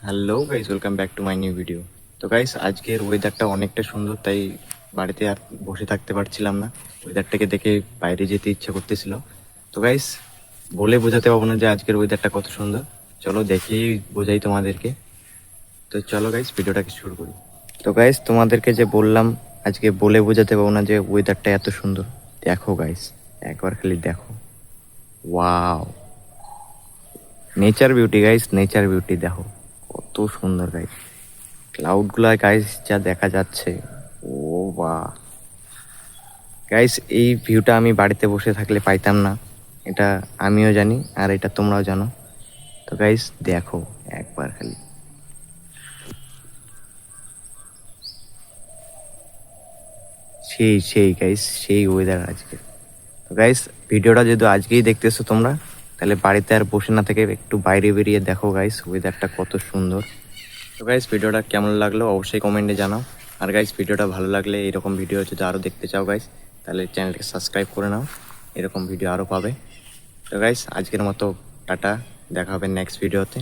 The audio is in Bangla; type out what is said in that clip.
Hello guys, welcome back to my new video. তো গাইস, আজকের ওয়েদারটা অনেকটা সুন্দর, তাই বাড়িতে আর বসে থাকতে পারছিলাম না। ওয়েদারটাকে দেখে বাইরে যেতে ইচ্ছা করতেছিল। তো গাইস, বলে বোঝাতে পারবো না যে আজকের ওয়েদারটা কত সুন্দর। চলো দেখেই বোঝাই তোমাদেরকে। তো চলো গাইস, ভিডিওটাকে শুরু করি। তো গাইস, তোমাদেরকে যে বললাম আজকে বলে বোঝাতে পারবো না যে ওয়েদারটা এত সুন্দর। দেখো গাইস, একবার খালি দেখো। Wow, nature beauty guys, nature beauty দেখো কত সুন্দর গাইস। ক্লাউডগুলা গাইস যা দেখা যাচ্ছে, ও বাহ গাইস, এই ভিউটা আমি বাড়িতে বসে থাকলে পাইতাম না। এটা আমিও জানি আর এটা তোমরাও জানো। তো গাইস দেখো একবার খালি। সেই গাইস, সেই ওয়েদার আজকে। তো গাইস, ভিডিওটা যদি আজকেই দেখতেছো তোমরা, তাহলে বাড়িতে আর বসে না থেকে একটু বাইরে বেরিয়ে দেখো গাইস, ওয়েদারটা কত সুন্দর। তো গাইস, ভিডিওটা কেমন লাগলো অবশ্যই কমেন্টে জানাও। আর গাইস, ভিডিওটা ভালো লাগলে এরকম ভিডিও যদি আরও দেখতে চাও গাইস, তাহলে চ্যানেলটাকে সাবস্ক্রাইব করে নাও, এরকম ভিডিও আরও পাবে। তো গাইস, আজকের মতো টাটা, দেখা হবে নেক্সট ভিডিওতে।